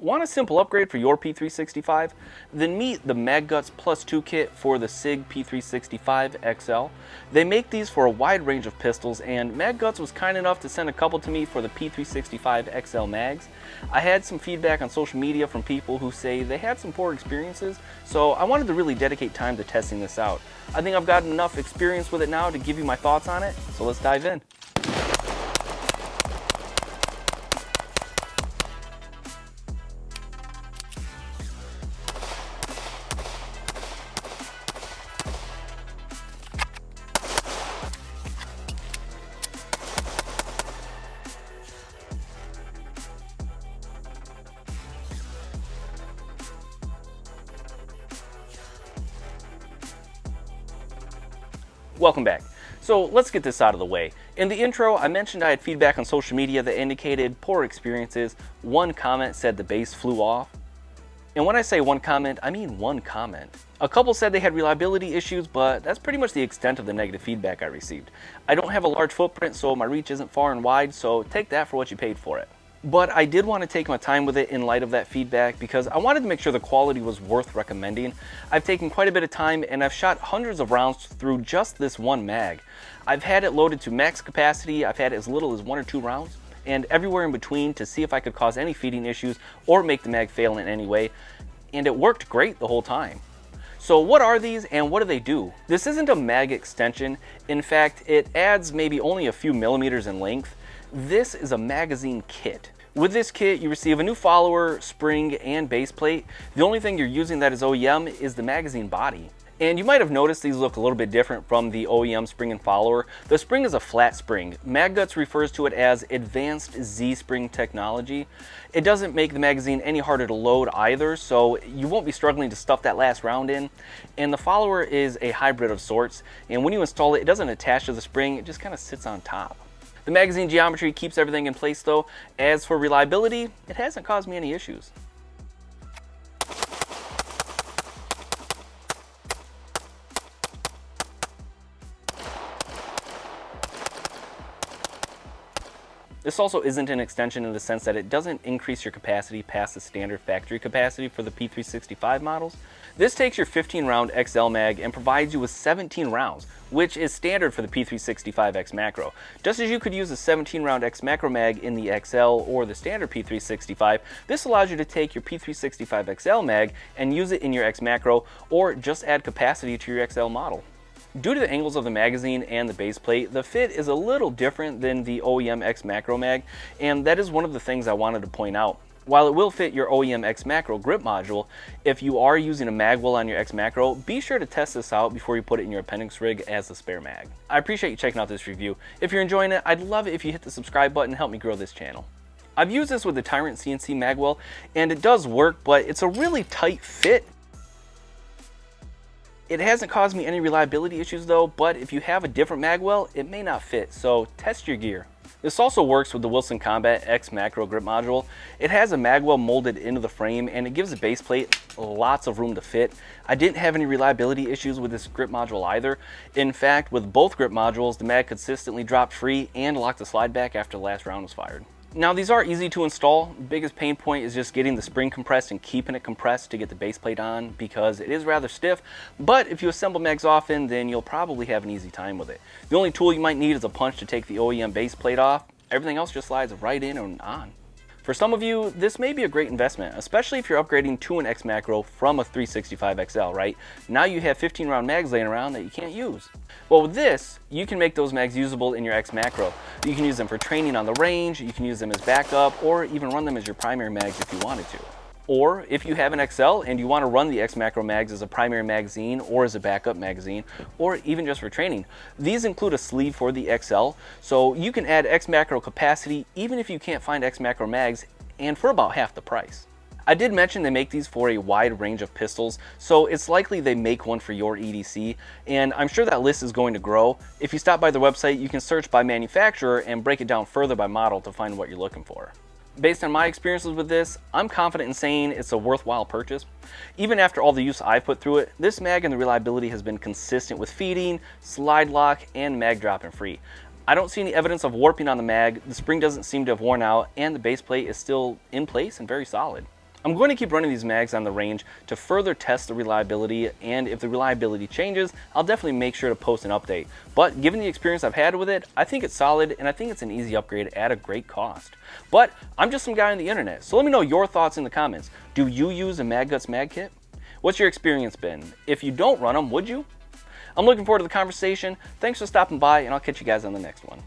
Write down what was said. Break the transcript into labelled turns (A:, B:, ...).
A: Want a simple upgrade for your P365? Then meet the MagGuts Plus 2 kit for the SIG P365 XL. They make these for a wide range of pistols, and MagGuts was kind enough to send a couple to me for the P365 XL mags. I had some feedback on social media from people who say they had some poor experiences, so I wanted to really dedicate time to testing this out. I think I've gotten enough experience with it now to give you my thoughts on it, so let's dive in. Welcome back. So let's get this out of the way. In the intro, I mentioned I had feedback on social media that indicated poor experiences. One comment said the base flew off. And when I say one comment, I mean one comment. A couple said they had reliability issues, but that's pretty much the extent of the negative feedback I received. I don't have a large footprint, so my reach isn't far and wide, so take that for what you paid for it. But I did want to take my time with it in light of that feedback because I wanted to make sure the quality was worth recommending. I've taken quite a bit of time and I've shot hundreds of rounds through just this one mag. I've had it loaded to max capacity, I've had as little as 1 or 2 rounds, and everywhere in between to see if I could cause any feeding issues or make the mag fail in any way, and it worked great the whole time. So what are these and what do they do? This isn't a mag extension. In fact, it adds maybe only a few millimeters in length. This is a magazine kit. With this kit, you receive a new follower, spring, and base plate. The only thing you're using that is OEM is the magazine body. And you might have noticed these look a little bit different from the OEM spring and follower. The spring is a flat spring. MagGuts refers to it as advanced Z-spring technology. It doesn't make the magazine any harder to load either, so you won't be struggling to stuff that last round in. And the follower is a hybrid of sorts, and when you install it, it doesn't attach to the spring, it just kind of sits on top. The magazine geometry keeps everything in place though. As for reliability, it hasn't caused me any issues. This also isn't an extension in the sense that it doesn't increase your capacity past the standard factory capacity for the P365 models. This takes your 15 round XL mag and provides you with 17 rounds, which is standard for the P365 XMacro. Just as you could use a 17 round XMacro mag in the XL or the standard P365, this allows you to take your P365 XL mag and use it in your XMacro or just add capacity to your XL model. Due to the angles of the magazine and the base plate, the fit is a little different than the OEM XMacro mag, and that is one of the things I wanted to point out. While it will fit your OEM XMacro grip module, if you are using a mag well on your XMacro, be sure to test this out before you put it in your appendix rig as a spare mag. I appreciate you checking out this review. If you're enjoying it, I'd love it if you hit the subscribe button and help me grow this channel. I've used this with the Tyrant CNC mag well, and it does work, but it's a really tight fit. It hasn't caused me any reliability issues though, but if you have a different mag well, it may not fit, so test your gear. This also works with the Wilson Combat XMacro grip module. It has a mag well molded into the frame and it gives the base plate lots of room to fit. I didn't have any reliability issues with this grip module either. In fact, with both grip modules, the mag consistently dropped free and locked the slide back after the last round was fired. Now these are easy to install. The biggest pain point is just getting the spring compressed and keeping it compressed to get the base plate on because it is rather stiff, but if you assemble mags often, then you'll probably have an easy time with it. The only tool you might need is a punch to take the OEM base plate off. Everything else just slides right in and on. For some of you, this may be a great investment, especially if you're upgrading to an XMacro from a 365 XL, right? Now you have 15 round mags laying around that you can't use. Well, with this, you can make those mags usable in your XMacro. You can use them for training on the range, you can use them as backup, or even run them as your primary mags if you wanted to. Or if you have an XL and you want to run the XMacro mags as a primary magazine or as a backup magazine, or even just for training, these include a sleeve for the XL, so you can add XMacro capacity even if you can't find XMacro mags, and for about half the price. I did mention they make these for a wide range of pistols, so it's likely they make one for your EDC, and I'm sure that list is going to grow. If you stop by their website, you can search by manufacturer and break it down further by model to find what you're looking for. Based on my experiences with this, I'm confident in saying it's a worthwhile purchase. Even after all the use I've put through it, this mag and the reliability has been consistent with feeding, slide lock, and mag dropping free. I don't see any evidence of warping on the mag, the spring doesn't seem to have worn out, and the base plate is still in place and very solid. I'm going to keep running these mags on the range to further test the reliability, and if the reliability changes, I'll definitely make sure to post an update. But given the experience I've had with it, I think it's solid and I think it's an easy upgrade at a great cost. But I'm just some guy on the internet, so let me know your thoughts in the comments. Do you use a MagGuts mag kit? What's your experience been? If you don't run them, would you? I'm looking forward to the conversation. Thanks for stopping by, and I'll catch you guys on the next one.